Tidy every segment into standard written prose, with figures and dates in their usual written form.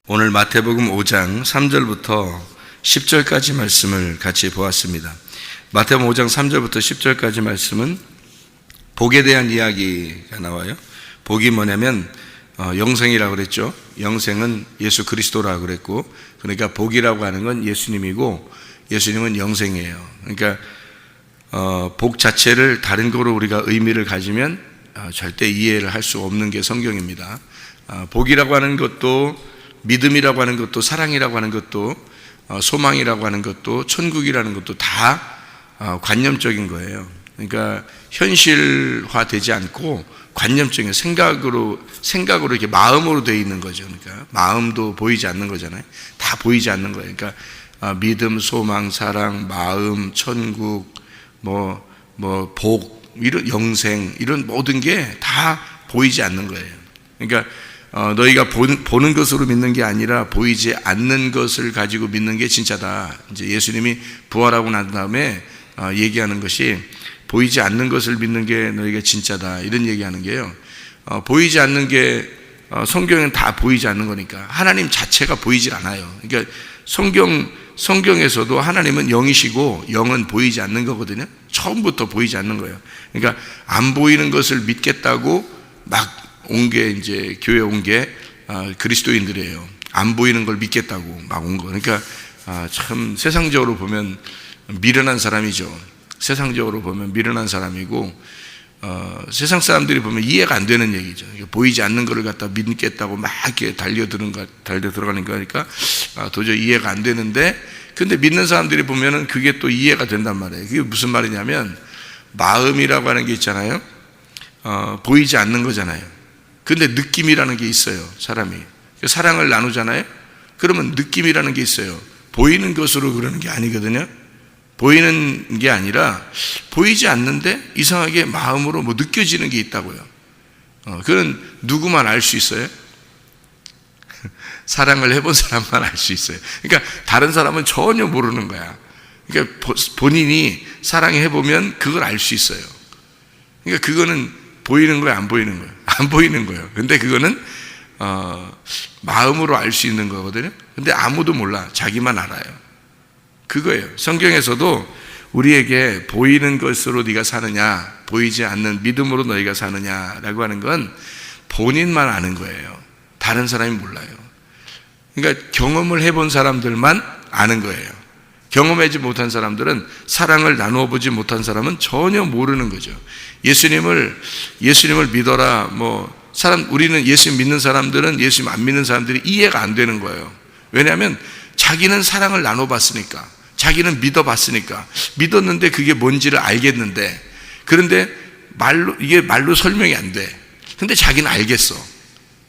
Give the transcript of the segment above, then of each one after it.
오늘 마태복음 5장 3절부터 10절까지 말씀을 같이 보았습니다. 마태복음 5장 3절부터 10절까지 말씀은 복에 대한 이야기가 나와요. 복이 뭐냐면 영생이라고 그랬죠. 영생은 예수 그리스도라고 그랬고, 그러니까 복이라고 하는 건 예수님이고 예수님은 영생이에요. 그러니까 복 자체를 다른 거로 우리가 의미를 가지면 절대 이해를 할 수 없는 게 성경입니다. 복이라고 하는 것도, 믿음이라고 하는 것도, 사랑이라고 하는 것도, 소망이라고 하는 것도, 천국이라는 것도 다 관념적인 거예요. 그러니까 현실화되지 않고 관념적인 생각으로 이렇게 마음으로 되어 있는 거죠. 그러니까 마음도 보이지 않는 거잖아요. 다 보이지 않는 거예요. 그러니까 믿음, 소망, 사랑, 마음, 천국, 복, 이런 영생, 이런 모든 게 다 보이지 않는 거예요. 그러니까 너희가 보는 것으로 믿는 게 아니라 보이지 않는 것을 가지고 믿는 게 진짜다. 이제 예수님이 부활하고 난 다음에 얘기하는 것이 보이지 않는 것을 믿는 게 너희가 진짜다, 이런 얘기하는 게요. 보이지 않는 게 성경은 다 보이지 않는 거니까 하나님 자체가 보이질 않아요. 그러니까 성경에서도 하나님은 영이시고 영은 보이지 않는 거거든요. 처음부터 보이지 않는 거예요. 그러니까 안 보이는 것을 믿겠다고 막 온 게, 이제 교회 온 게 그리스도인들이에요. 안 보이는 걸 믿겠다고 막 온 거. 그러니까 참 세상적으로 보면 미련한 사람이죠. 세상적으로 보면 미련한 사람이고, 세상 사람들이 보면 이해가 안 되는 얘기죠. 보이지 않는 거를 갖다 믿겠다고 막 이렇게 달려 들어가는 거니까 도저히 이해가 안 되는데, 근데 믿는 사람들이 보면은 그게 또 이해가 된단 말이에요. 그게 무슨 말이냐면, 마음이라고 하는 게 있잖아요. 보이지 않는 거잖아요. 근데 느낌이라는 게 있어요. 사람이 사랑을 나누잖아요. 그러면 느낌이라는 게 있어요. 보이는 것으로 그러는 게 아니거든요. 보이는 게 아니라 보이지 않는데 이상하게 마음으로 느껴지는 게 있다고요. 그건 누구만 알 수 있어요? 사랑을 해본 사람만 알 수 있어요. 그러니까 다른 사람은 전혀 모르는 거야. 그러니까 본인이 사랑해보면 그걸 알 수 있어요. 그러니까 그거는 보이는 거예요, 안 보이는 거예요? 안 보이는 거예요. 근데 그거는 마음으로 알 수 있는 거거든요. 근데 아무도 몰라. 자기만 알아요. 그거예요. 성경에서도 우리에게 보이는 것으로 네가 사느냐, 보이지 않는 믿음으로 너희가 사느냐라고 하는 건 본인만 아는 거예요. 다른 사람이 몰라요. 그러니까 경험을 해본 사람들만 아는 거예요. 경험하지 못한 사람들은, 사랑을 나누어 보지 못한 사람은 전혀 모르는 거죠. 예수님을 믿어라, 우리는 예수님 믿는 사람들은 예수님 안 믿는 사람들이 이해가 안 되는 거예요. 왜냐하면 자기는 사랑을 나눠봤으니까, 자기는 믿어봤으니까, 믿었는데 그게 뭔지를 알겠는데, 그런데 이게 말로 설명이 안 돼. 근데 자기는 알겠어.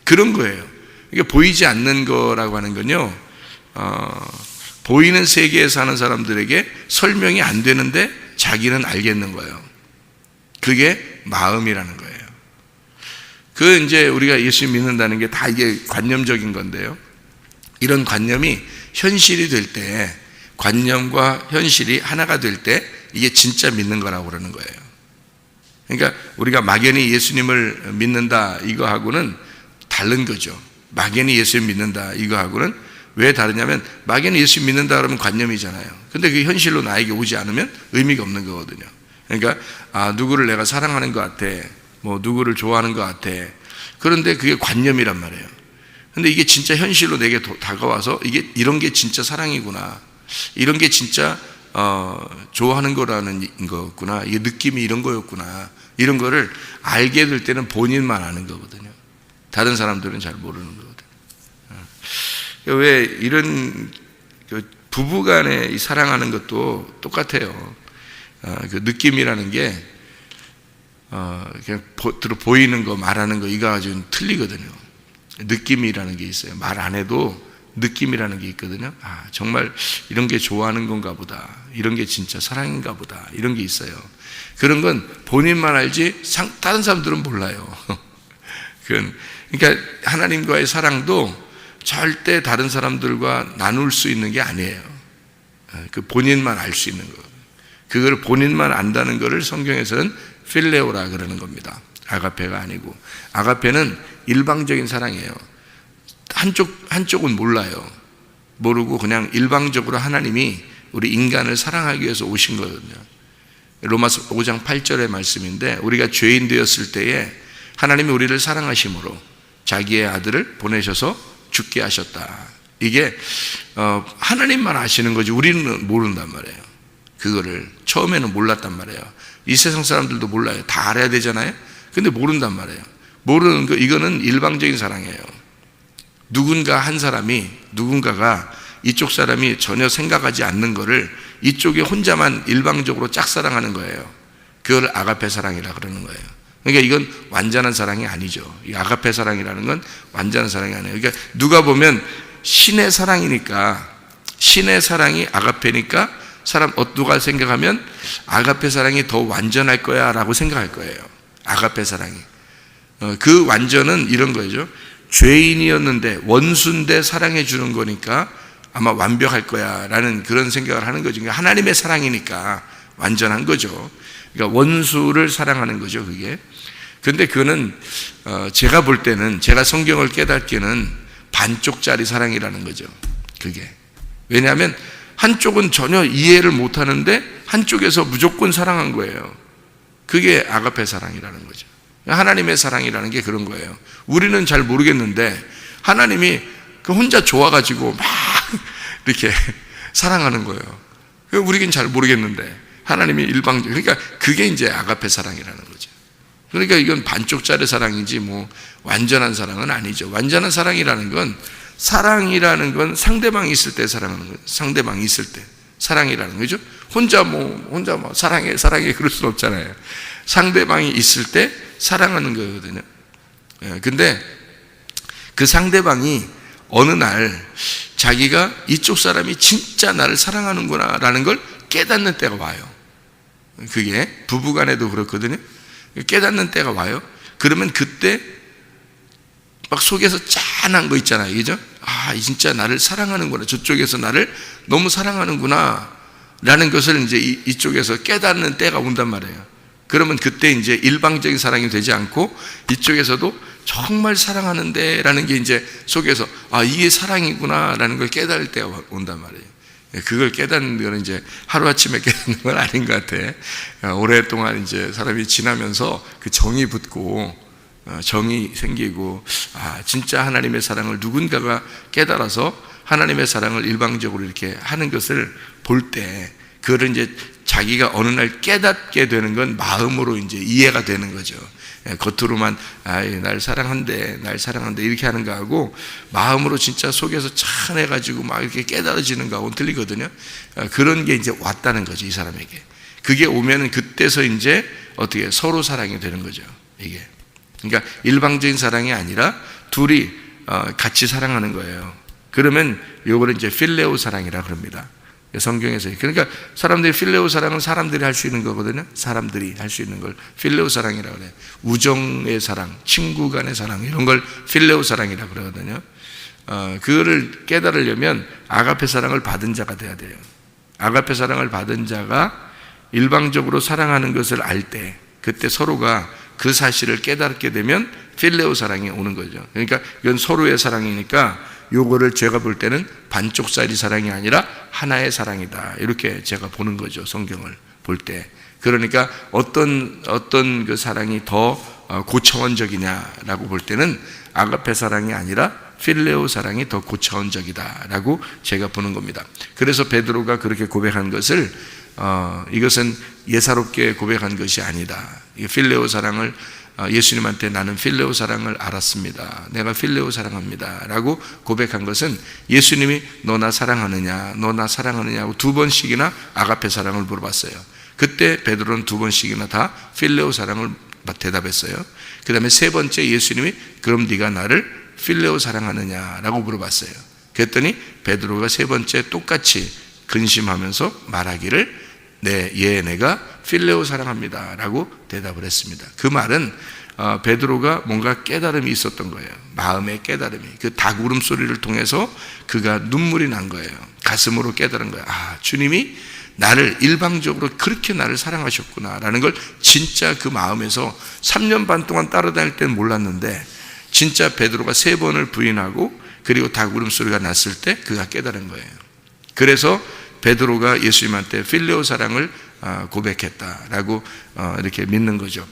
그런 거예요. 이게 보이지 않는 거라고 하는 건요, 보이는 세계에 사는 사람들에게 설명이 안 되는데 자기는 알겠는 거예요. 그게 마음이라는 거예요. 이제 우리가 예수 믿는다는 게 다 이게 관념적인 건데요. 이런 관념이 현실이 될 때, 관념과 현실이 하나가 될 때 이게 진짜 믿는 거라고 그러는 거예요. 그러니까 우리가 막연히 예수님을 믿는다 이거하고는 다른 거죠. 막연히 예수님 믿는다 이거하고는 왜 다르냐면, 막연히 예수 믿는다 그러면 관념이잖아요. 근데 그게 현실로 나에게 오지 않으면 의미가 없는 거거든요. 그러니까 누구를 내가 사랑하는 것 같아, 누구를 좋아하는 것 같아. 그런데 그게 관념이란 말이에요. 근데 이게 진짜 현실로 내게 다가와서 이런 게 진짜 사랑이구나, 이런 게 진짜 좋아하는 거라는 거였구나, 이게 느낌이 이런 거였구나, 이런 거를 알게 될 때는 본인만 아는 거거든요. 다른 사람들은 잘 모르는 거거든요. 왜 이런 부부간에 사랑하는 것도 똑같아요. 그 느낌이라는 게 그냥 보이는 거, 말하는 거, 이거 가지고는 틀리거든요. 느낌이라는 게 있어요. 말 안 해도 느낌이라는 게 있거든요. 정말 이런 게 좋아하는 건가 보다, 이런 게 진짜 사랑인가 보다, 이런 게 있어요. 그런 건 본인만 알지 다른 사람들은 몰라요. 그러니까 하나님과의 사랑도 절대 다른 사람들과 나눌 수 있는 게 아니에요. 그 본인만 알 수 있는 거. 그걸 본인만 안다는 것을 성경에서는 필레오라 그러는 겁니다. 아가페가 아니고. 아가페는 일방적인 사랑이에요. 한쪽은 몰라요. 모르고 그냥 일방적으로 하나님이 우리 인간을 사랑하기 위해서 오신 거거든요. 로마서 5장 8절의 말씀인데, 우리가 죄인 되었을 때에 하나님이 우리를 사랑하심으로 자기의 아들을 보내셔서 죽게 하셨다. 이게 하나님만 아시는 거지 우리는 모른단 말이에요. 그거를 처음에는 몰랐단 말이에요. 이 세상 사람들도 몰라요. 다 알아야 되잖아요. 근데 모른단 말이에요. 모르는 거, 이거는 일방적인 사랑이에요. 누군가가 이쪽 사람이 전혀 생각하지 않는 거를 이쪽에 혼자만 일방적으로 짝사랑하는 거예요. 그걸 아가페 사랑이라 그러는 거예요. 그러니까 이건 완전한 사랑이 아니죠. 이 아가페 사랑이라는 건 완전한 사랑이 아니에요. 그러니까 누가 보면 신의 사랑이니까, 신의 사랑이 아가페니까 누가 생각하면 아가페 사랑이 더 완전할 거야 라고 생각할 거예요. 아가페 사랑이. 그 완전은 이런 거죠. 죄인이었는데 원수인데 사랑해 주는 거니까 아마 완벽할 거야 라는 그런 생각을 하는 거죠. 그러니까 하나님의 사랑이니까 완전한 거죠. 그러니까 원수를 사랑하는 거죠, 그게. 근데 그거는 제가 볼 때는, 제가 성경을 깨닫기는 반쪽짜리 사랑이라는 거죠, 그게. 왜냐하면 한쪽은 전혀 이해를 못하는데 한쪽에서 무조건 사랑한 거예요. 그게 아가페 사랑이라는 거죠. 하나님의 사랑이라는 게 그런 거예요. 우리는 잘 모르겠는데 하나님이 혼자 좋아가지고 막 이렇게 사랑하는 거예요. 우리는 잘 모르겠는데 하나님이 일방적, 그러니까 그게 이제 아가페 사랑이라는 거죠. 그러니까 이건 반쪽짜리 사랑이지 뭐 완전한 사랑은 아니죠. 완전한 사랑이라는 건, 사랑이라는 건 상대방이 있을 때 사랑하는 거예요. 상대방이 있을 때 사랑이라는 거죠. 혼자 사랑해 그럴 수는 없잖아요. 상대방이 있을 때 사랑하는 거거든요. 근데 그 상대방이 어느 날 자기가 이쪽 사람이 진짜 나를 사랑하는구나 라는 걸 깨닫는 때가 와요. 그게 부부간에도 그렇거든요. 깨닫는 때가 와요. 그러면 그때 막 속에서 짠한 거 있잖아요, 그죠? 아, 진짜 나를 사랑하는구나, 저쪽에서 나를 너무 사랑하는구나 라는 것을 이제 이쪽에서 깨닫는 때가 온단 말이에요. 그러면 그때 이제 일방적인 사랑이 되지 않고 이쪽에서도 정말 사랑하는데 라는 게 이제 속에서, 아, 이게 사랑이구나 라는 걸 깨달을 때가 온단 말이에요. 그걸 깨닫는 거는 이제 하루아침에 깨닫는 건 아닌 것 같아. 오랫동안 이제 사람이 지나면서 그 정이 붙고 정이 생기고, 아, 진짜 하나님의 사랑을 누군가가 깨달아서 하나님의 사랑을 일방적으로 이렇게 하는 것을 볼 때, 그거를 이제 자기가 어느 날 깨닫게 되는 건 마음으로 이제 이해가 되는 거죠. 겉으로만 날 사랑한대 이렇게 하는 거하고 마음으로 진짜 속에서 찬해가지고 막 이렇게 깨달아지는 거하고는 틀리거든요. 그런 게 이제 왔다는 거죠, 이 사람에게. 그게 오면은 그때서 이제 어떻게 서로 사랑이 되는 거죠, 이게. 그러니까 일방적인 사랑이 아니라 둘이 같이 사랑하는 거예요. 그러면 요거를 이제 필레오 사랑이라 그럽니다, 성경에서. 그러니까 사람들이 필레오 사랑은 사람들이 할 수 있는 거거든요. 사람들이 할 수 있는 걸 필레오 사랑이라고 그래요. 우정의 사랑, 친구 간의 사랑, 이런 걸 필레오 사랑이라고 그러거든요. 그거를 깨달으려면 아가페 사랑을 받은 자가 돼야 돼요. 아가페 사랑을 받은 자가 일방적으로 사랑하는 것을 알 때, 그때 서로가 그 사실을 깨닫게 되면 필레오 사랑이 오는 거죠. 그러니까 이건 서로의 사랑이니까 요거를 제가 볼 때는 반쪽짜리 사랑이 아니라 하나의 사랑이다, 이렇게 제가 보는 거죠, 성경을 볼 때. 그러니까 어떤 그 사랑이 더 고차원적이냐라고 볼 때는 아가페 사랑이 아니라 필레오 사랑이 더 고차원적이다라고 제가 보는 겁니다. 그래서 베드로가 그렇게 고백한 것을 이것은 예사롭게 고백한 것이 아니다. 필레오 사랑을 예수님한테 나는 필레오 사랑을 알았습니다, 내가 필레오 사랑합니다 라고 고백한 것은 예수님이 너 나 사랑하느냐 하고 두 번씩이나 아가페 사랑을 물어봤어요. 그때 베드로는 두 번씩이나 다 필레오 사랑을 대답했어요. 그 다음에 세 번째 예수님이 그럼 네가 나를 필레오 사랑하느냐 라고 물어봤어요. 그랬더니 베드로가 세 번째 똑같이 근심하면서 말하기를 내가 필레오 사랑합니다 라고 대답을 했습니다. 그 말은 베드로가 뭔가 깨달음이 있었던 거예요. 마음의 깨달음이. 그 닭 울음소리를 통해서 그가 눈물이 난 거예요. 가슴으로 깨달은 거예요. 아, 주님이 나를 일방적으로 그렇게 나를 사랑하셨구나 라는 걸 진짜 그 마음에서 3년 반 동안 따라다닐 때는 몰랐는데, 진짜 베드로가 3번을 부인하고 그리고 닭 울음소리가 났을 때 그가 깨달은 거예요. 그래서 베드로가 예수님한테 필레오 사랑을 고백했다라고 이렇게 믿는 거죠.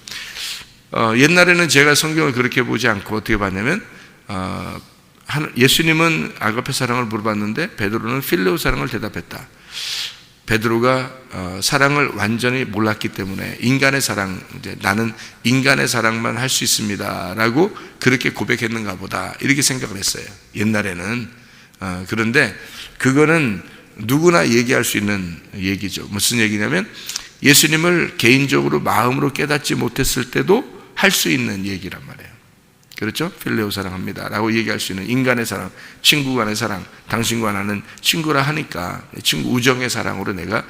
옛날에는 제가 성경을 그렇게 보지 않고 어떻게 봤냐면 예수님은 아가페 사랑을 물어봤는데 베드로는 필레오 사랑을 대답했다. 베드로가 사랑을 완전히 몰랐기 때문에 인간의 사랑, 이제 나는 인간의 사랑만 할 수 있습니다라고 그렇게 고백했는가 보다 이렇게 생각을 했어요. 옛날에는. 그런데 그거는 누구나 얘기할 수 있는 얘기죠. 무슨 얘기냐면 예수님을 개인적으로 마음으로 깨닫지 못했을 때도 할 수 있는 얘기란 말이에요. 그렇죠? 필레오 사랑합니다 라고 얘기할 수 있는 인간의 사랑, 친구 간의 사랑, 당신과 나는 친구라 하니까 친구 우정의 사랑으로 내가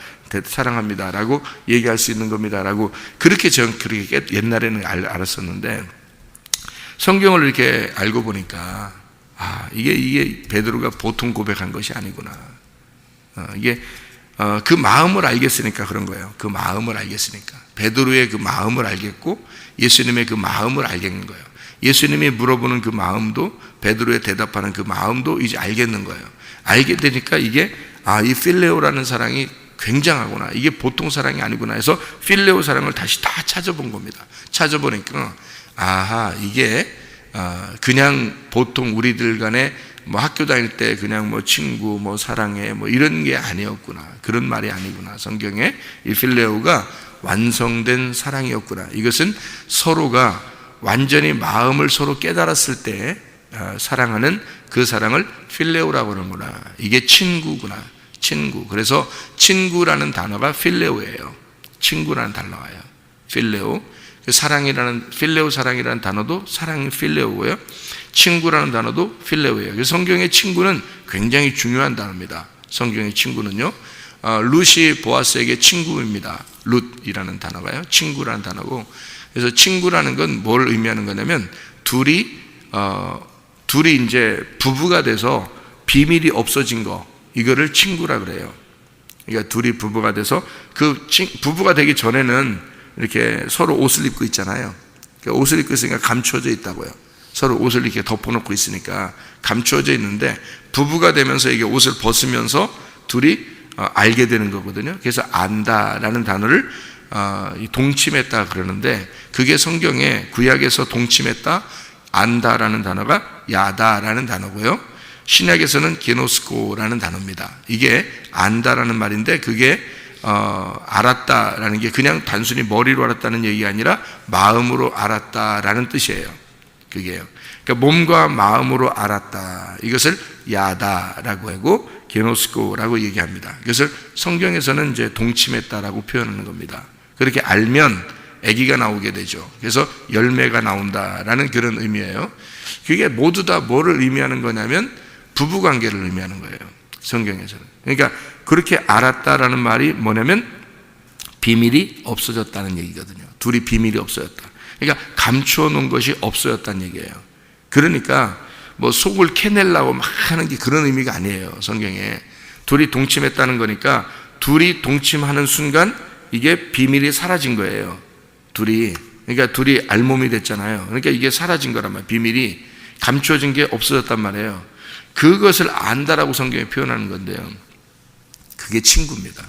사랑합니다 라고 얘기할 수 있는 겁니다 라고 그렇게 그렇게 옛날에는 알았었는데 성경을 이렇게 알고 보니까 이게 베드로가 보통 고백한 것이 아니구나. 이게 그 마음을 알겠으니까 그런 거예요. 그 마음을 알겠으니까 베드로의 그 마음을 알겠고 예수님의 그 마음을 알겠는 거예요. 예수님이 물어보는 그 마음도 베드로의 대답하는 그 마음도 이제 알겠는 거예요. 알게 되니까 이게 이 필레오라는 사랑이 굉장하구나, 이게 보통 사랑이 아니구나 해서 필레오 사랑을 다시 다 찾아본 겁니다. 찾아보니까 이게 그냥 보통 우리들 간에 학교 다닐 때 그냥 친구 사랑해 이런 게 아니었구나, 그런 말이 아니구나. 성경에 이 필레오가 완성된 사랑이었구나. 이것은 서로가 완전히 마음을 서로 깨달았을 때 사랑하는 그 사랑을 필레오라고 하는구나. 이게 친구구나. 친구. 그래서 친구라는 단어가 필레오예요. 친구라는 단어가 와요. 필레오. 필레오 사랑이라는 단어도 사랑이 필레오고요. 친구라는 단어도 필레오예요. 성경의 친구는 굉장히 중요한 단어입니다. 성경의 친구는요, 룻이 보아스에게 친구입니다. 룻이라는 단어가요, 친구라는 단어고, 그래서 친구라는 건 뭘 의미하는 거냐면 둘이 이제 부부가 돼서 비밀이 없어진 거, 이거를 친구라 그래요. 그러니까 둘이 부부가 돼서 부부가 되기 전에는 이렇게 서로 옷을 입고 있잖아요. 그러니까 옷을 입고 있으니까 감춰져 있다고요. 서로 옷을 이렇게 덮어놓고 있으니까 감춰져 있는데 부부가 되면서 이게 옷을 벗으면서 둘이 알게 되는 거거든요. 그래서 안다라는 단어를 동침했다 그러는데, 그게 성경에 구약에서 동침했다, 안다라는 단어가 야다라는 단어고요. 신약에서는 게노스코라는 단어입니다. 이게 안다라는 말인데 그게 알았다라는 게 그냥 단순히 머리로 알았다는 얘기가 아니라 마음으로 알았다라는 뜻이에요. 그게요. 그러니까 몸과 마음으로 알았다. 이것을 야다라고 하고 게노스코라고 얘기합니다. 그것을 성경에서는 이제 동침했다라고 표현하는 겁니다. 그렇게 알면 아기가 나오게 되죠. 그래서 열매가 나온다라는 그런 의미예요. 그게 모두 다 뭐를 의미하는 거냐면 부부관계를 의미하는 거예요. 성경에서는. 그러니까 그렇게 알았다라는 말이 뭐냐면 비밀이 없어졌다는 얘기거든요. 둘이 비밀이 없어졌다. 그러니까 감추어 놓은 것이 없어졌다는 얘기예요. 그러니까 속을 캐내려고 막 하는 게 그런 의미가 아니에요. 성경에 둘이 동침했다는 거니까 둘이 동침하는 순간 이게 비밀이 사라진 거예요. 그러니까 둘이 알몸이 됐잖아요. 그러니까 이게 사라진 거란 말이에요. 비밀이 감추어진 게 없어졌단 말이에요. 그것을 안다라고 성경에 표현하는 건데요, 그게 친구입니다.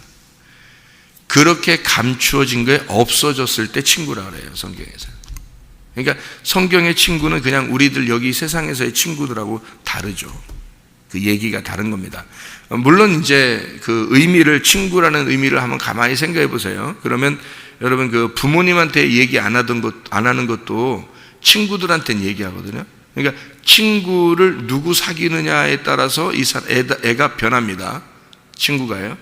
그렇게 감추어진 게 없어졌을 때 친구라 그래요, 성경에서. 그러니까 성경의 친구는 그냥 우리들 여기 세상에서의 친구들하고 다르죠. 그 얘기가 다른 겁니다. 물론 이제 그 의미를, 친구라는 의미를 한번 가만히 생각해 보세요. 그러면 여러분 그 부모님한테 얘기 안 하는 것도 친구들한테는 얘기하거든요. 그러니까 친구를 누구 사귀느냐에 따라서 애가 변합니다. 친구가요.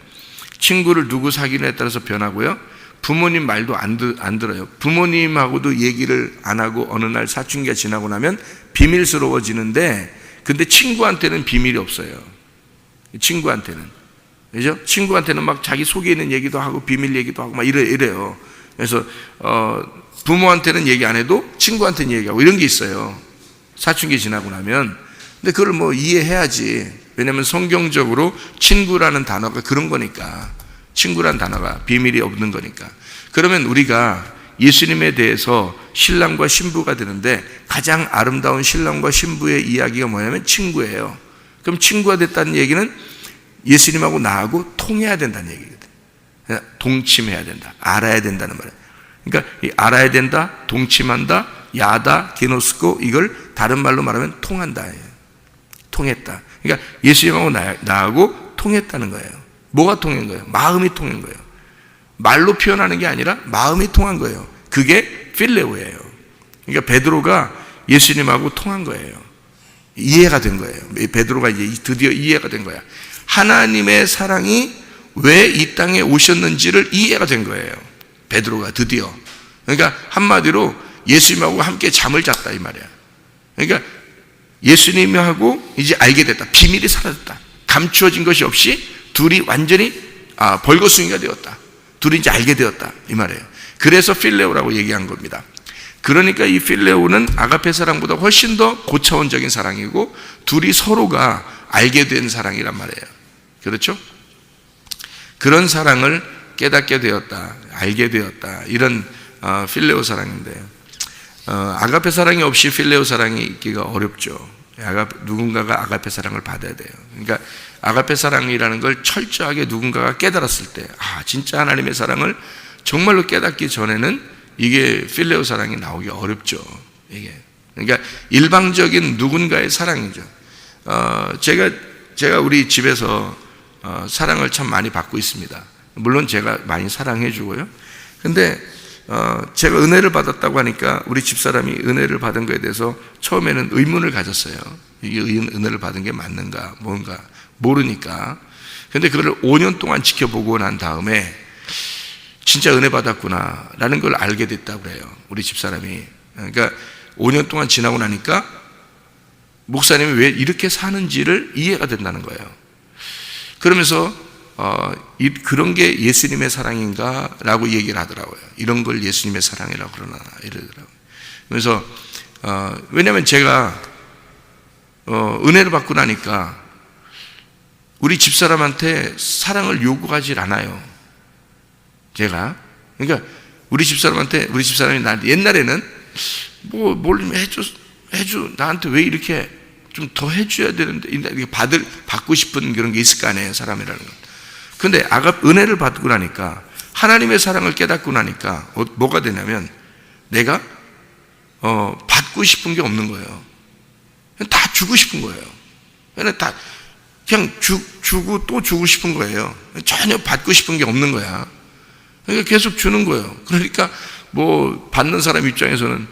친구를 누구 사귀느냐에 따라서 변하고요. 부모님 말도 안 들어요. 부모님하고도 얘기를 안 하고 어느 날 사춘기가 지나고 나면 비밀스러워지는데, 근데 친구한테는 비밀이 없어요. 친구한테는. 그죠? 친구한테는 막 자기 속에 있는 얘기도 하고 비밀 얘기도 하고 막 이래요. 그래서 부모한테는 얘기 안 해도 친구한테는 얘기하고 이런 게 있어요. 사춘기 지나고 나면. 근데 그걸 이해해야지. 왜냐하면 성경적으로 친구라는 단어가 그런 거니까. 친구라는 단어가 비밀이 없는 거니까. 그러면 우리가 예수님에 대해서 신랑과 신부가 되는데 가장 아름다운 신랑과 신부의 이야기가 뭐냐면 친구예요. 그럼 친구가 됐다는 얘기는 예수님하고 나하고 통해야 된다는 얘기거든. 동침해야 된다. 알아야 된다는 말이에요. 그러니까 이 알아야 된다, 동침한다, 야다, 게노스코, 이걸 다른 말로 말하면 통한다. 통했다. 그러니까 예수님하고 나하고 통했다는 거예요. 뭐가 통한 거예요? 마음이 통한 거예요. 말로 표현하는 게 아니라 마음이 통한 거예요. 그게 필레오예요. 그러니까 베드로가 예수님하고 통한 거예요. 이해가 된 거예요. 베드로가 이제 드디어 이해가 된 거야. 하나님의 사랑이 왜 이 땅에 오셨는지를 이해가 된 거예요. 베드로가 드디어. 그러니까 한마디로 예수님하고 함께 잠을 잤다 이 말이야. 그러니까 예수님하고 이제 알게 됐다. 비밀이 사라졌다. 감추어진 것이 없이 둘이 완전히 벌거숭이가 되었다. 둘이 이제 알게 되었다 이 말이에요. 그래서 필레오라고 얘기한 겁니다. 그러니까 이 필레오는 아가페 사랑보다 훨씬 더 고차원적인 사랑이고 둘이 서로가 알게 된 사랑이란 말이에요. 그렇죠? 그런 사랑을 깨닫게 되었다, 알게 되었다, 이런 필레오 사랑인데, 아가페 사랑이 없이 필레오 사랑이 있기가 어렵죠. 누군가가 아가페 사랑을 받아야 돼요. 그러니까 아가페 사랑이라는 걸 철저하게 누군가가 깨달았을 때, 진짜 하나님의 사랑을 정말로 깨닫기 전에는 이게 필레오 사랑이 나오기 어렵죠. 이게. 그러니까 일방적인 누군가의 사랑이죠. 제가 우리 집에서 사랑을 참 많이 받고 있습니다. 물론 제가 많이 사랑해 주고요. 근데 제가 은혜를 받았다고 하니까 우리 집사람이 은혜를 받은 거에 대해서 처음에는 의문을 가졌어요. 이게 은혜를 받은 게 맞는가 뭔가 모르니까. 근데 그걸 5년 동안 지켜보고 난 다음에 진짜 은혜 받았구나 라는 걸 알게 됐다고 그래요, 우리 집사람이. 그러니까 5년 동안 지나고 나니까 목사님이 왜 이렇게 사는지를 이해가 된다는 거예요. 그러면서 그런 게 예수님의 사랑인가 라고 얘기를 하더라고요. 이런 걸 예수님의 사랑이라고 그러나 이러더라고요. 그래서 왜냐하면 제가 은혜를 받고 나니까 우리 집사람한테 사랑을 요구하지 않아요. 제가. 그러니까 우리 집사람이 나한테 옛날에는 뭘 해줘 나한테 왜 이렇게 좀 더 해줘야 되는데 받고 싶은 그런 게 있을 거 아니에요, 사람이라는 건. 근데 은혜를 받고 나니까 하나님의 사랑을 깨닫고 나니까 뭐가 되냐면 내가 받고 싶은 게 없는 거예요. 다 주고 싶은 거예요. 그냥 주고 또 주고 싶은 거예요. 전혀 받고 싶은 게 없는 거야. 그러니까 계속 주는 거예요. 그러니까 받는 사람 입장에서는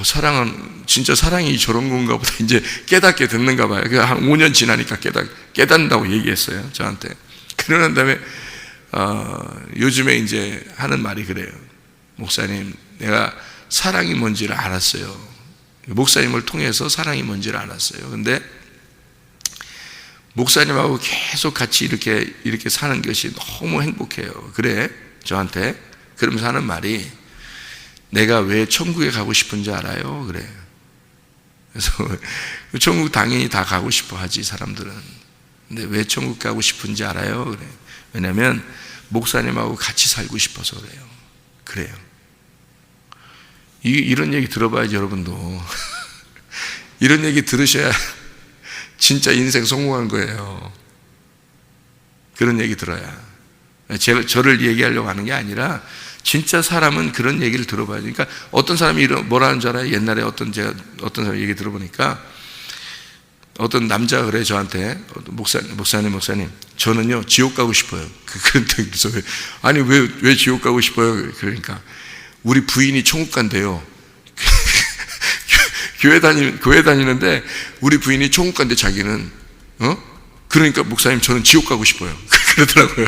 사랑은 진짜 사랑이 저런 건가 보다 이제 깨닫게 됐는가 봐요. 한 5년 지나니까 깨닫는다고 얘기했어요, 저한테. 그러는 다음에 요즘에 이제 하는 말이 그래요. 목사님, 내가 사랑이 뭔지를 알았어요. 목사님을 통해서 사랑이 뭔지를 알았어요. 근데 목사님하고 계속 같이 이렇게 사는 것이 너무 행복해요. 그래, 저한테. 그러면서 하는 말이, 내가 왜 천국에 가고 싶은지 알아요? 그래. 그래서 천국 당연히 다 가고 싶어 하지, 사람들은. 근데 왜 천국 가고 싶은지 알아요? 그래. 왜냐면 목사님하고 같이 살고 싶어서 그래요. 그래요. 이런 얘기 들어봐야지, 여러분도. 이런 얘기 들으셔야 진짜 인생 성공한 거예요. 그런 얘기 들어야. 저를 얘기하려고 하는 게 아니라 진짜 사람은 그런 얘기를 들어봐야 돼. 그러니까 어떤 사람이 뭐라는 줄 알아요? 옛날에 어떤 사람 얘기 들어보니까 어떤 남자가 그래, 저한테. 목사님, 저는요, 지옥 가고 싶어요. 그래서 아니, 왜 지옥 가고 싶어요? 그러니까, 우리 부인이 천국 간대요. 교회 다니는데, 우리 부인이 천국 간대, 자기는. 그러니까, 목사님, 저는 지옥 가고 싶어요. 그러더라고요.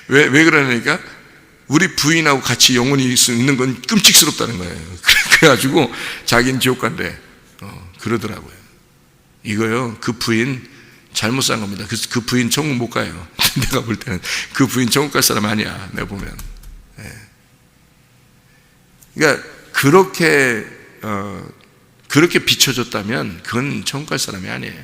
왜 그러냐니까, 우리 부인하고 같이 영원히 있는 건 끔찍스럽다는 거예요. 그래가지고, 자기는 지옥 간대. 그러더라고요. 이거요, 그 부인 잘못 산 겁니다. 그 부인 천국 못 가요. 내가 볼 때는 그 부인 천국 갈 사람 아니야, 내가 보면. 그러니까 그렇게 비춰줬다면 그건 천국 갈 사람이 아니에요.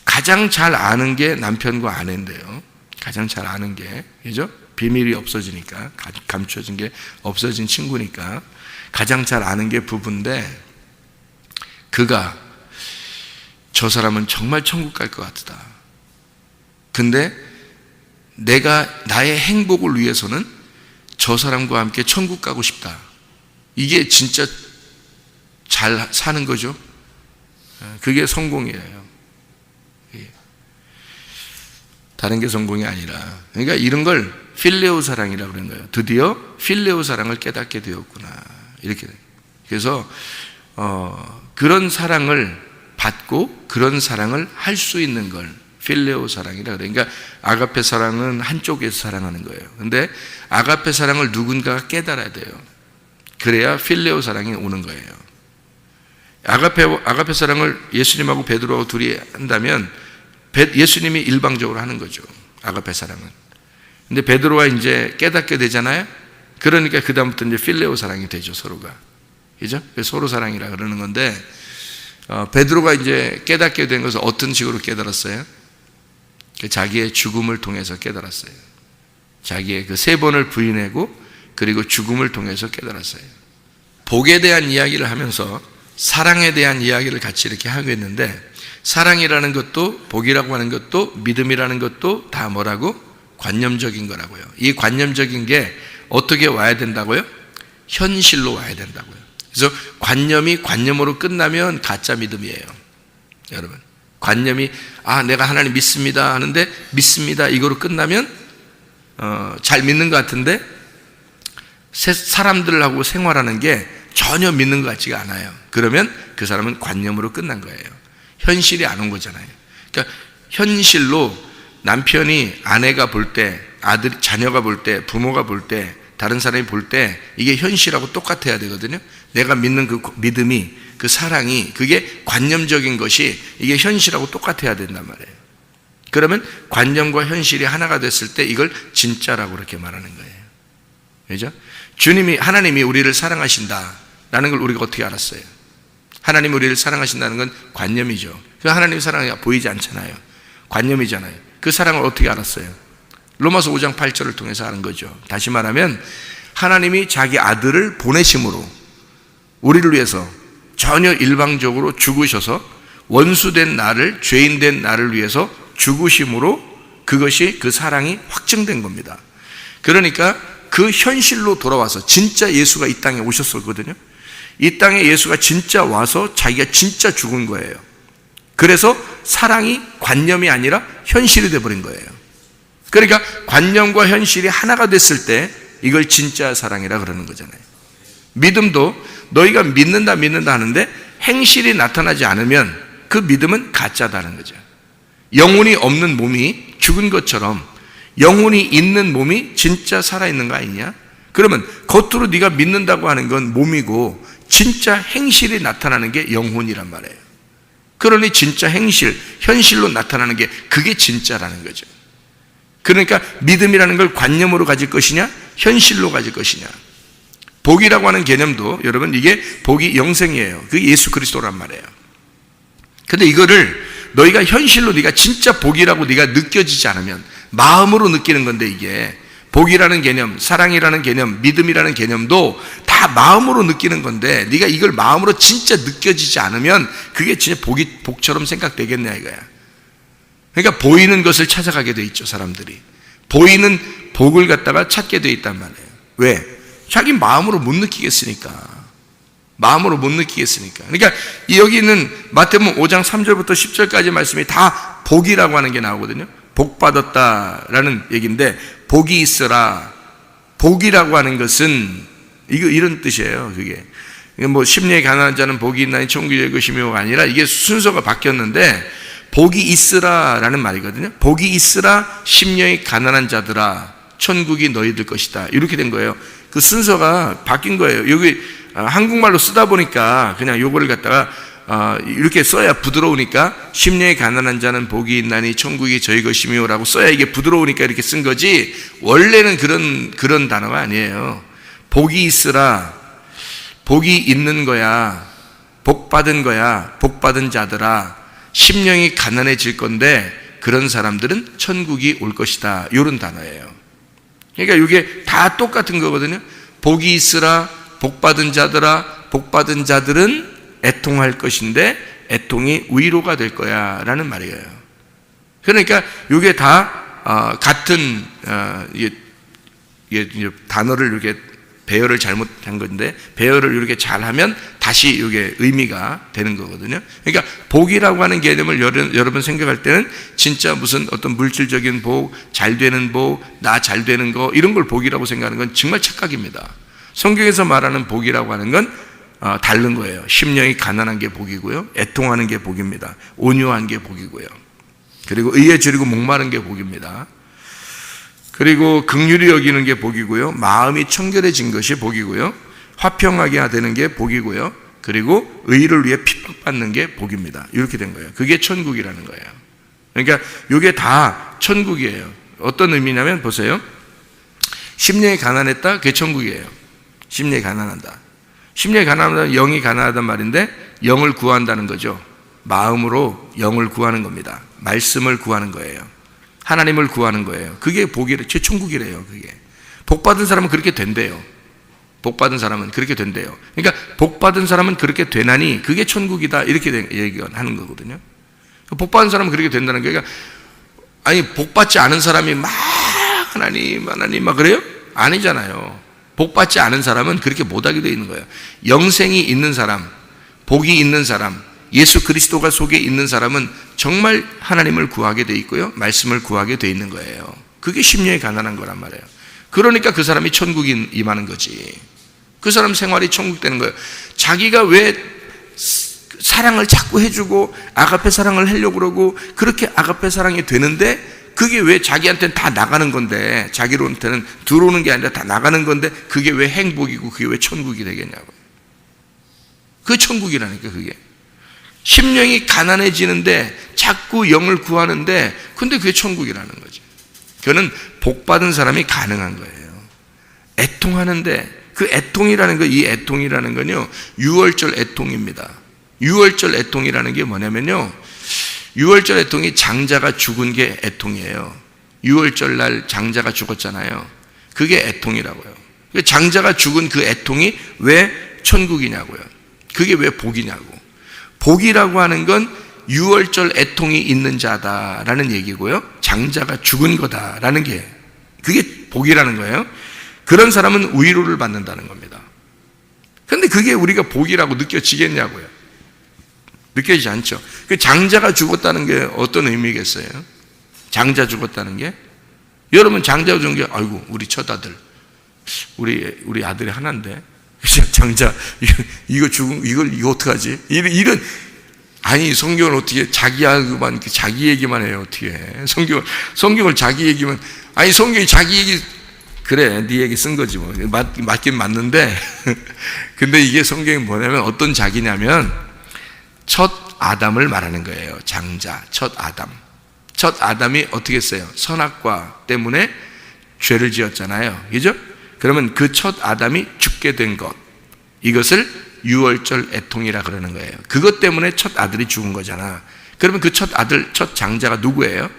가장 잘 아는 게 남편과 아내인데요. 가장 잘 아는 게, 그죠? 비밀이 없어지니까, 감춰진 게 없어진 친구니까 가장 잘 아는 게 부부인데, 그가 저 사람은 정말 천국 갈 것 같다. 근데 내가 나의 행복을 위해서는 저 사람과 함께 천국 가고 싶다. 이게 진짜 잘 사는 거죠. 그게 성공이에요. 다른 게 성공이 아니라. 그러니까 이런 걸 필레오 사랑이라고 그런 거예요. 드디어 필레오 사랑을 깨닫게 되었구나. 이렇게. 그래서 그런 사랑을 받고 그런 사랑을 할 수 있는 걸 필레오 사랑이라 그래요. 그러니까 아가페 사랑은 한쪽에서 사랑하는 거예요. 근데 아가페 사랑을 누군가가 깨달아야 돼요. 그래야 필레오 사랑이 오는 거예요. 아가페 사랑을 예수님하고 베드로하고 둘이 한다면 예수님이 일방적으로 하는 거죠. 아가페 사랑은. 근데 베드로가 이제 깨닫게 되잖아요. 그러니까 그다음부터 이제 필레오 사랑이 되죠, 서로가. 그죠? 서로 사랑이라 그러는 건데, 베드로가 이제 깨닫게 된 것은 어떤 식으로 깨달았어요? 자기의 죽음을 통해서 깨달았어요. 자기의 그 3번을 부인하고 그리고 죽음을 통해서 깨달았어요. 복에 대한 이야기를 하면서 사랑에 대한 이야기를 같이 이렇게 하고 있는데, 사랑이라는 것도 복이라고 하는 것도 믿음이라는 것도 다 뭐라고? 관념적인 거라고요. 이 관념적인 게 어떻게 와야 된다고요? 현실로 와야 된다고요. 그래서 관념이 관념으로 끝나면 가짜 믿음이에요. 여러분, 관념이 내가 하나님 믿습니다 하는데 믿습니다 이거로 끝나면 잘 믿는 것 같은데 사람들하고 생활하는 게 전혀 믿는 것 같지가 않아요. 그러면 그 사람은 관념으로 끝난 거예요. 현실이 안 온 거잖아요. 그러니까 현실로 남편이 아내가 볼 때, 자녀가 볼 때, 부모가 볼 때, 다른 사람이 볼 때 이게 현실하고 똑같아야 되거든요. 내가 믿는 그 믿음이, 그 사랑이, 그게 관념적인 것이 이게 현실하고 똑같아야 된단 말이에요. 그러면 관념과 현실이 하나가 됐을 때 이걸 진짜라고 그렇게 말하는 거예요. 그죠? 하나님이 우리를 사랑하신다라는 걸 우리가 어떻게 알았어요? 하나님이 우리를 사랑하신다는 건 관념이죠. 그 하나님의 사랑이 보이지 않잖아요. 관념이잖아요. 그 사랑을 어떻게 알았어요? 로마서 5장 8절을 통해서 아는 거죠. 다시 말하면 하나님이 자기 아들을 보내심으로 우리를 위해서 전혀 일방적으로 죽으셔서 원수된 나를, 죄인된 나를 위해서 죽으심으로 그것이, 그 사랑이 확증된 겁니다. 그러니까 그 현실로 돌아와서 진짜 예수가 이 땅에 오셨었거든요. 이 땅에 예수가 진짜 와서 자기가 진짜 죽은 거예요. 그래서 사랑이 관념이 아니라 현실이 되어버린 거예요. 그러니까 관념과 현실이 하나가 됐을 때 이걸 진짜 사랑이라 그러는 거잖아요. 믿음도 너희가 믿는다 하는데 행실이 나타나지 않으면 그 믿음은 가짜다는 거죠. 영혼이 없는 몸이 죽은 것처럼 영혼이 있는 몸이 진짜 살아있는 거 아니냐? 그러면 겉으로 네가 믿는다고 하는 건 몸이고 진짜 행실이 나타나는 게 영혼이란 말이에요. 그러니 진짜 행실, 현실로 나타나는 게 그게 진짜라는 거죠. 그러니까 믿음이라는 걸 관념으로 가질 것이냐, 현실로 가질 것이냐. 복이라고 하는 개념도 여러분 이게 복이 영생이에요. 그게 예수 그리스도란 말이에요. 근데 이거를 너희가 현실로 네가 진짜 복이라고 네가 느껴지지 않으면, 마음으로 느끼는 건데, 이게 복이라는 개념, 사랑이라는 개념, 믿음이라는 개념도 다 마음으로 느끼는 건데 네가 이걸 마음으로 진짜 느껴지지 않으면 그게 진짜 복처럼 생각되겠냐 이거야. 그러니까 보이는 것을 찾아가게 돼 있죠. 사람들이 보이는 복을 갖다가 찾게 돼 있단 말이에요. 왜? 자기 마음으로 못 느끼겠으니까. 마음으로 못 느끼겠으니까. 그러니까 여기 있는 마태복음 5장 3절부터 10절까지 말씀이 다 복이라고 하는 게 나오거든요. 복 받았다라는 얘기인데, 복이 있어라. 복이라고 하는 것은 이런 뜻이에요. 그게 뭐 심령에 가난한 자는 복이 있나니 천국이 될 것이며가 아니라 이게 순서가 바뀌었는데, 복이 있으라라는 말이거든요. 복이 있으라 심령이 가난한 자들아 천국이 너희들 것이다. 이렇게 된 거예요. 그 순서가 바뀐 거예요. 여기 한국말로 쓰다 보니까 그냥 요거를 갖다가 이렇게 써야 부드러우니까 심령이 가난한 자는 복이 있나니 천국이 저희 것이며라고 써야 이게 부드러우니까 이렇게 쓴 거지, 원래는 그런 단어가 아니에요. 복이 있으라, 복이 있는 거야, 복 받은 거야, 복 받은 자들아, 심령이 가난해질 건데 그런 사람들은 천국이 올 것이다. 이런 단어예요. 그러니까 이게 다 똑같은 거거든요. 복이 있으라, 복받은 자들아, 복받은 자들은 애통할 것인데 애통이 위로가 될 거야 라는 말이에요. 그러니까 이게 다 같은 단어를 이렇게 배열을 잘못한 건데 배열을 이렇게 잘하면 다시 이게 의미가 되는 거거든요. 그러니까 복이라고 하는 개념을 여러분 생각할 때는 진짜 무슨 어떤 물질적인 복, 잘 되는 복, 나 잘 되는 거 이런 걸 복이라고 생각하는 건 정말 착각입니다. 성경에서 말하는 복이라고 하는 건 다른 거예요. 심령이 가난한 게 복이고요, 애통하는 게 복입니다. 온유한 게 복이고요, 그리고 의에 줄이고 목마른 게 복입니다. 그리고 긍휼히 여기는 게 복이고요, 마음이 청결해진 것이 복이고요, 화평하게 되는 게 복이고요, 그리고 의를 위해 핍박받는 게 복입니다. 이렇게 된 거예요. 그게 천국이라는 거예요. 그러니까 이게 다 천국이에요. 어떤 의미냐면 보세요. 심령이 가난했다, 그게 천국이에요. 심령이 가난하다. 심령이 가난하다, 영이 가난하단 말인데 영을 구한다는 거죠. 마음으로 영을 구하는 겁니다. 말씀을 구하는 거예요. 하나님을 구하는 거예요. 그게 복이래, 제 천국이래요. 그게 복받은 사람은 그렇게 된대요. 복받은 사람은 그렇게 된대요. 그러니까 복받은 사람은 그렇게 되나니 그게 천국이다, 이렇게 얘기하는 거거든요. 복받은 사람은 그렇게 된다는 게, 그러니까 아니 복받지 않은 사람이 막 하나님 막 그래요? 아니잖아요. 복받지 않은 사람은 그렇게 못하게 되어 있는 거예요. 영생이 있는 사람, 복이 있는 사람, 예수 그리스도가 속에 있는 사람은 정말 하나님을 구하게 돼 있고요, 말씀을 구하게 돼 있는 거예요. 그게 심령이 가난한 거란 말이에요. 그러니까 그 사람이 천국이 임하는 거지. 그 사람 생활이 천국 되는 거예요. 자기가 왜 사랑을 자꾸 해주고 아가페 사랑을 하려고 그러고 그렇게 아가페 사랑이 되는데 그게 왜 자기한테는 다 나가는 건데, 자기한테는 들어오는 게 아니라 다 나가는 건데 그게 왜 행복이고 그게 왜 천국이 되겠냐고. 그게 천국이라니까. 그게 심령이 가난해지는데 자꾸 영을 구하는데 근데 그게 천국이라는 거지. 그거는 복받은 사람이 가능한 거예요. 애통하는데 그 애통이라는 거, 이 애통이라는 건요, 유월절 애통입니다. 유월절 애통이라는 게 뭐냐면요, 유월절 애통이 장자가 죽은 게 애통이에요. 유월절 날 장자가 죽었잖아요. 그게 애통이라고요. 장자가 죽은 그 애통이 왜 천국이냐고요. 그게 왜 복이냐고. 복이라고 하는 건 유월절 애통이 있는 자다라는 얘기고요, 장자가 죽은 거다라는 게 그게 복이라는 거예요. 그런 사람은 위로를 받는다는 겁니다. 그런데 그게 우리가 복이라고 느껴지겠냐고요. 느껴지지 않죠. 그 장자가 죽었다는 게 어떤 의미겠어요? 장자 죽었다는 게, 여러분 장자 죽은 게 아이고 우리 첫 아들, 우리 아들이 하나인데 장자 이거 죽은 이거 어떡하지? 이런 아니 성경을 어떻게 자기 얘기만 해요? 어떻게 해? 성경을 자기 얘기만, 아니 성경이 자기 얘기, 그래 네 얘기 쓴 거지 뭐. 맞긴 맞는데 근데 이게 성경이 뭐냐면 어떤 자기냐면 첫 아담을 말하는 거예요. 장자, 첫 아담. 첫 아담이 어떻게 했어요? 선악과 때문에 죄를 지었잖아요. 그죠? 그러면 그 첫 아담이 죽게 된 것, 이것을 유월절 애통이라 그러는 거예요. 그것 때문에 첫 아들이 죽은 거잖아. 그러면 그 첫 아들, 첫 장자가 누구예요?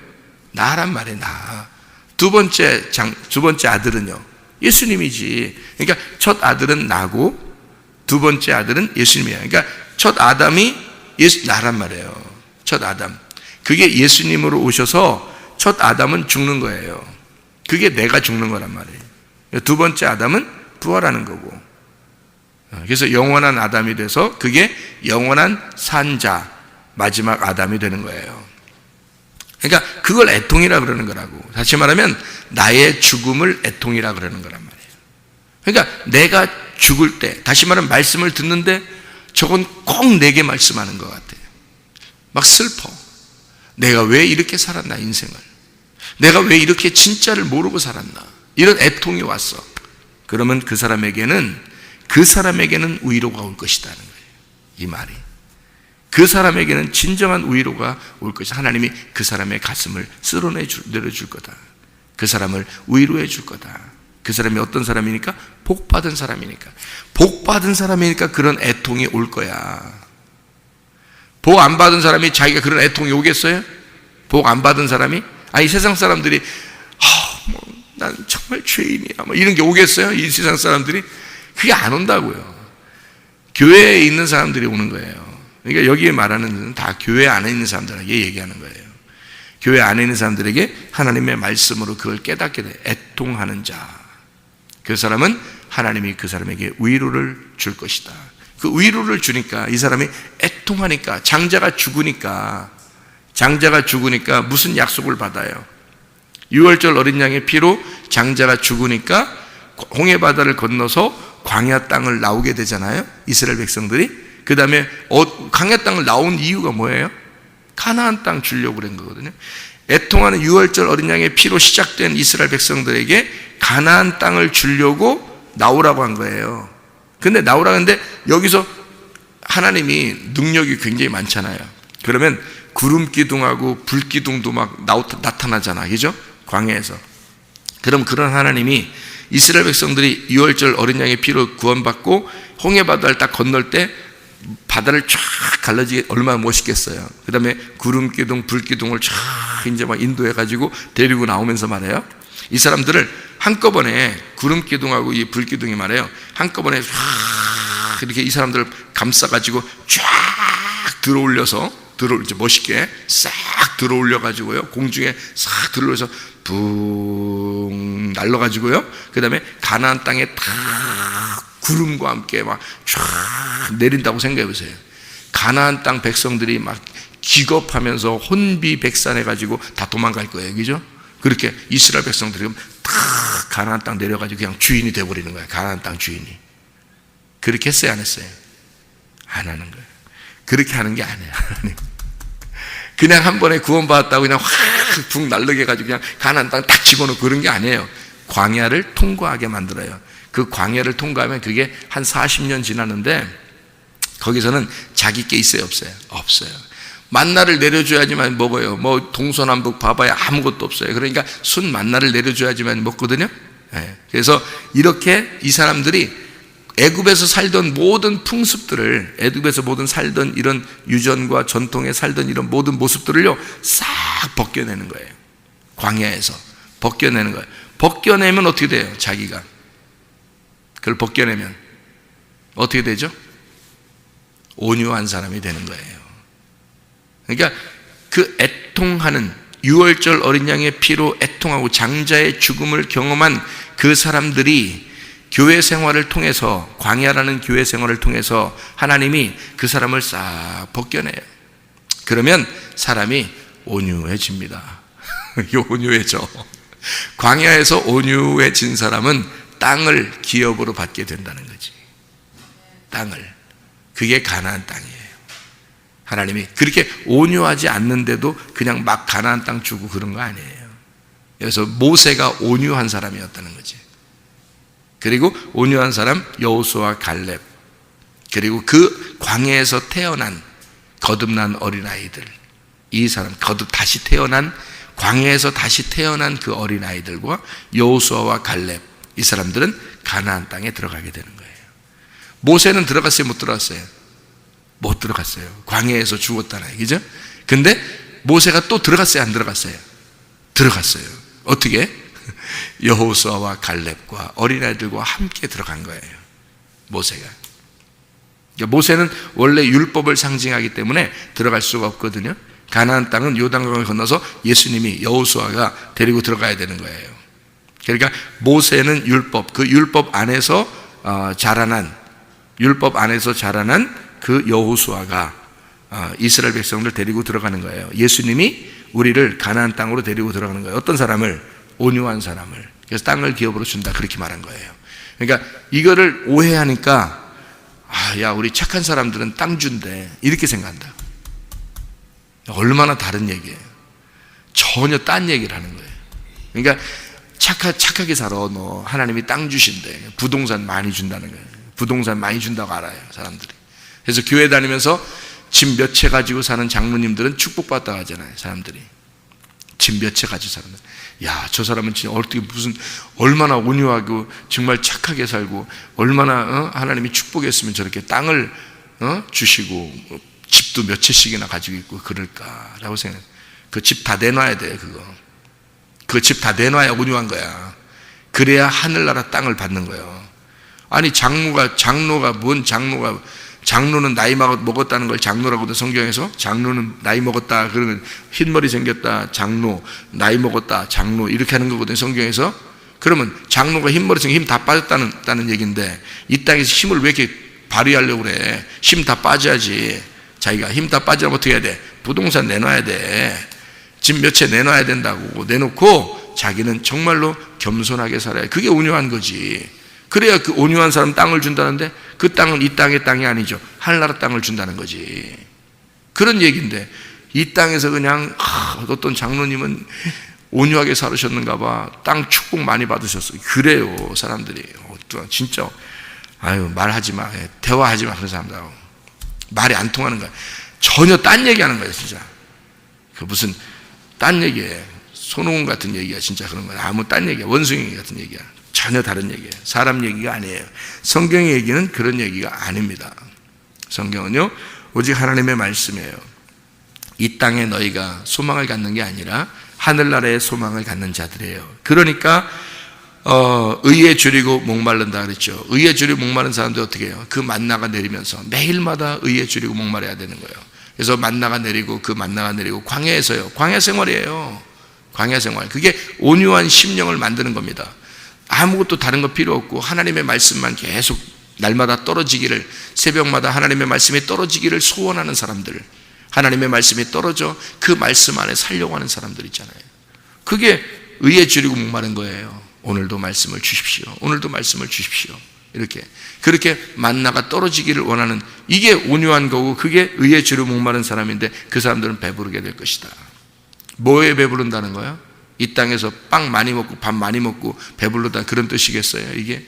나란 말이에요. 나. 두 번째 아들은요, 예수님이지. 그러니까 첫 아들은 나고 두 번째 아들은 예수님이야. 그러니까 첫 아담이 나란 말이에요. 첫 아담. 그게 예수님으로 오셔서 첫 아담은 죽는 거예요. 그게 내가 죽는 거란 말이에요. 두 번째 아담은 부활하는 거고. 그래서 영원한 아담이 돼서 그게 영원한 산자, 마지막 아담이 되는 거예요. 그러니까 그걸 애통이라 그러는 거라고. 다시 말하면 나의 죽음을 애통이라 그러는 거란 말이에요. 그러니까 내가 죽을 때, 다시 말하면 말씀을 듣는데 저건 꼭 내게 말씀하는 것 같아요. 막 슬퍼. 내가 왜 이렇게 살았나, 인생을. 내가 왜 이렇게 진짜를 모르고 살았나. 이런 애통이 왔어. 그러면 그 사람에게는 위로가 올 것이라는 거예요. 이 말이. 그 사람에게는 진정한 위로가 올 것이다. 하나님이 그 사람의 가슴을 내려줄 거다. 그 사람을 위로해 줄 거다. 그 사람이 어떤 사람이니까? 복받은 사람이니까. 복받은 사람이니까 그런 애통이 올 거야. 복 안 받은 사람이 자기가 그런 애통이 오겠어요? 복 안 받은 사람이, 이 세상 사람들이 난 정말 죄인이야 이런 게 오겠어요? 이 세상 사람들이? 그게 안 온다고요. 교회에 있는 사람들이 오는 거예요. 그러니까 여기에 말하는 것은 다 교회 안에 있는 사람들에게 얘기하는 거예요. 교회 안에 있는 사람들에게 하나님의 말씀으로 그걸 깨닫게 돼. 애통하는 자, 그 사람은 하나님이 그 사람에게 위로를 줄 것이다. 그 위로를 주니까 이 사람이 애통하니까, 장자가 죽으니까 무슨 약속을 받아요? 6월절 어린 양의 피로 장자가 죽으니까 홍해 바다를 건너서 광야 땅을 나오게 되잖아요, 이스라엘 백성들이. 그 다음에 광야 땅을 나온 이유가 뭐예요? 가나안 땅 주려고 그런 거거든요. 애통하는 6월절 어린 양의 피로 시작된 이스라엘 백성들에게 가나안 땅을 주려고 나오라고 한 거예요. 근데 나오라고 하는데 여기서 하나님이 능력이 굉장히 많잖아요. 그러면 구름 기둥하고 불 기둥도 막 나타나잖아, 그죠? 광야에서. 그럼 그런 하나님이 이스라엘 백성들이 6월절 어린 양의 피로 구원받고 홍해 바다를 딱 건널 때 바다를 쫙 갈라지게 얼마나 멋있겠어요. 그 다음에 구름 기둥, 불 기둥을 쫙 이제 막 인도해가지고 데리고 나오면서 말해요, 이 사람들을 한꺼번에 구름 기둥하고 이 불 기둥이 말해요, 한꺼번에 쫙 이렇게 이 사람들을 감싸가지고 쫙 이제 멋있게 싹 들어올려가지고요, 공중에 싹 들어올려서 붕 날려가지고요, 그 다음에 가나안 땅에 다 구름과 함께 막 쫙 내린다고 생각해 보세요. 가나안 땅 백성들이 막 기겁하면서 혼비백산해가지고 다 도망갈 거예요, 그죠? 그렇게 이스라엘 백성들이 다 가나안 땅 내려가지고 그냥 주인이 되어버리는 거예요. 가나안 땅 주인이. 그렇게 했어요, 안 했어요? 안 하는 거예요. 그렇게 하는 게 아니에요. 그냥 한 번에 구원받았다고 그냥 확 붕 날르게 해가지고 그냥 가나안 땅 딱 집어넣고 그런 게 아니에요. 광야를 통과하게 만들어요. 그 광야를 통과하면 그게 한 40년 지났는데 거기서는 자기 게 있어요, 없어요? 없어요. 만나를 내려줘야지만 먹어요. 뭐 동서남북 봐봐야 아무것도 없어요. 그러니까 순 만나를 내려줘야지만 먹거든요. 네. 그래서 이렇게 이 사람들이 애굽에서 살던 모든 풍습들을, 애굽에서 모든 살던 이런 유전과 전통에 살던 이런 모든 모습들을요 싹 벗겨내는 거예요. 광야에서 벗겨내는 거예요. 벗겨내면 어떻게 돼요? 자기가 그걸 벗겨내면 어떻게 되죠? 온유한 사람이 되는 거예요. 그러니까 그 애통하는 6월절 어린 양의 피로 애통하고 장자의 죽음을 경험한 그 사람들이 교회 생활을 통해서, 광야라는 교회 생활을 통해서 하나님이 그 사람을 싹 벗겨내요. 그러면 사람이 온유해집니다. 온유해져. 광야에서 온유해진 사람은 땅을 기업으로 받게 된다는 거지. 땅을. 그게 가나안 땅이에요. 하나님이 그렇게 온유하지 않는데도 그냥 막 가나안 땅 주고 그런 거 아니에요. 그래서 모세가 온유한 사람이었다는 거지. 그리고 온유한 사람 여호수아, 갈렙, 그리고 그 광야에서 태어난 거듭난 어린아이들, 이 사람 다시 태어난, 광야에서 다시 태어난 그 어린아이들과 여호수아와 갈렙, 이 사람들은 가나안 땅에 들어가게 되는 거예요. 모세는 들어갔어요, 못 들어갔어요? 못 들어갔어요. 광야에서 죽었잖아요, 그죠? 근데 모세가 또 들어갔어요, 안 들어갔어요? 들어갔어요. 어떻게? 여호수아와 갈렙과 어린아이들과 함께 들어간 거예요, 모세가. 그러니까 모세는 원래 율법을 상징하기 때문에 들어갈 수가 없거든요. 가나안 땅은 요단강을 건너서 예수님이, 여호수아가 데리고 들어가야 되는 거예요. 그러니까 모세는 율법, 그 율법 안에서 자라난 그 여호수아가 이스라엘 백성들 데리고 들어가는 거예요. 예수님이 우리를 가나안 땅으로 데리고 들어가는 거예요. 어떤 사람을? 온유한 사람을. 그래서 땅을 기업으로 준다, 그렇게 말한 거예요. 그러니까 이거를 오해하니까 야, 우리 착한 사람들은 땅 준대, 이렇게 생각한다. 얼마나 다른 얘기예요. 전혀 딴 얘기를 하는 거예요. 그러니까 착하게 살아, 너 하나님이 땅 주신대, 부동산 많이 준다는 거예요. 부동산 많이 준다고 알아요, 사람들이. 그래서 교회 다니면서 집 몇 채 가지고 사는 장로님들은 축복받다고 하잖아요, 사람들이. 집 몇 채 가지고 사는. 야, 저 사람은 진짜 어떻게 얼마나 온유하고 정말 착하게 살고 얼마나 하나님이 축복했으면 저렇게 땅을 주시고 집도 몇 채씩이나 가지고 있고 그럴까라고 생각해요. 그 집 다 내놔야 돼, 그거. 그 집 다 내놔야 온유한 거야. 그래야 하늘나라 땅을 받는 거예요. 아니, 장로는 나이 먹었다는 걸 장로라고도 성경에서, 장로는 나이 먹었다, 그러면 흰머리 생겼다, 장로, 나이 먹었다, 장로, 이렇게 하는 거거든요, 성경에서. 그러면 장로가 흰머리 생겨 힘 다 빠졌다는 얘기인데, 이 땅에서 힘을 왜 이렇게 발휘하려고 그래? 힘 다 빠져야지. 자기가 힘 다 빠지면 어떻게 해야 돼? 부동산 내놔야 돼. 집 몇 채 내놔야 된다고. 내놓고 자기는 정말로 겸손하게 살아야 돼. 그게 온유한 거지. 그래야 그 온유한 사람 땅을 준다는데, 그 땅은 이 땅의 땅이 아니죠. 하늘나라 땅을 준다는 거지. 그런 얘기인데, 이 땅에서 그냥 어떤 장로님은 온유하게 살으셨는가 봐. 땅 축복 많이 받으셨어요. 그래요, 사람들이. 진짜 말하지 마, 대화하지 마, 그런 사람들하고. 말이 안 통하는 거야. 전혀 딴 얘기하는 거야, 진짜. 그 무슨 딴 얘기예요. 손오공 같은 얘기야, 진짜. 그런 거야. 아무 딴 얘기야. 원숭이 같은 얘기야. 전혀 다른 얘기예요. 사람 얘기가 아니에요. 성경의 얘기는 그런 얘기가 아닙니다. 성경은요, 오직 하나님의 말씀이에요. 이 땅에 너희가 소망을 갖는 게 아니라 하늘나라에 소망을 갖는 자들이에요. 그러니까 의에 줄이고 목마른다 그랬죠. 의에 줄이고 목마른 사람들 어떻게 해요? 그 만나가 내리면서 매일마다 의에 줄이고 목마려야 되는 거예요. 그래서 만나가 내리고 그 만나가 내리고 광야에서요. 광야 생활이에요. 광야 생활. 그게 온유한 심령을 만드는 겁니다. 아무것도 다른 거 필요 없고 하나님의 말씀만 계속 날마다 떨어지기를, 새벽마다 하나님의 말씀이 떨어지기를 소원하는 사람들, 하나님의 말씀이 떨어져 그 말씀 안에 살려고 하는 사람들 있잖아요. 그게 의에 줄이고 목마른 거예요. 오늘도 말씀을 주십시오. 오늘도 말씀을 주십시오. 그렇게 만나가 떨어지기를 원하는, 이게 온유한 거고, 그게 의에 줄이고 목마른 사람인데, 그 사람들은 배부르게 될 것이다. 뭐에 배부른다는 거야? 이 땅에서 빵 많이 먹고 밥 많이 먹고 배부르다, 그런 뜻이겠어요? 이게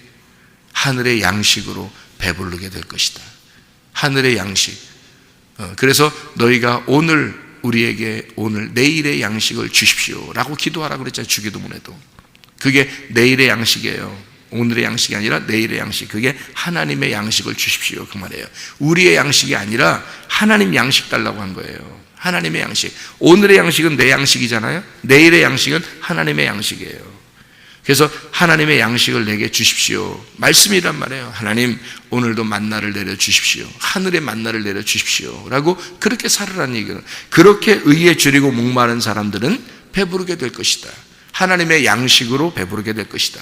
하늘의 양식으로 배부르게 될 것이다. 하늘의 양식. 그래서 너희가 오늘 우리에게 오늘 내일의 양식을 주십시오 라고 기도하라고 그랬잖아요. 주기도문에도. 그게 내일의 양식이에요. 오늘의 양식이 아니라 내일의 양식. 그게 하나님의 양식을 주십시오, 그 말이에요. 우리의 양식이 아니라 하나님 양식 달라고 한 거예요. 하나님의 양식. 오늘의 양식은 내 양식이잖아요. 내일의 양식은 하나님의 양식이에요. 그래서 하나님의 양식을 내게 주십시오. 말씀이란 말이에요. 하나님, 오늘도 만나를 내려 주십시오. 하늘의 만나를 내려 주십시오 라고 그렇게 살으라는 얘기는, 그렇게 의에 줄이고 목마른 사람들은 배부르게 될 것이다. 하나님의 양식으로 배부르게 될 것이다.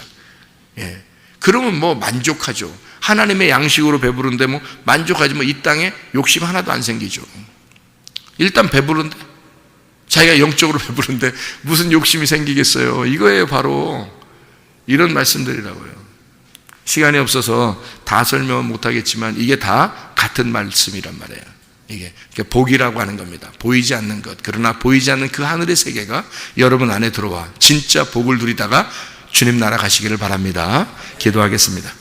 예. 그러면 뭐 만족하죠. 하나님의 양식으로 배부른데 뭐 만족하지, 뭐 이 땅에 욕심 하나도 안 생기죠. 일단 배부른데, 자기가 영적으로 배부른데 무슨 욕심이 생기겠어요. 이거예요, 바로. 이런 말씀들이라고요. 시간이 없어서 다 설명은 못하겠지만 이게 다 같은 말씀이란 말이에요. 이게 복이라고 하는 겁니다. 보이지 않는 것. 그러나 보이지 않는 그 하늘의 세계가 여러분 안에 들어와 진짜 복을 누리다가 주님 나라 가시기를 바랍니다. 기도하겠습니다.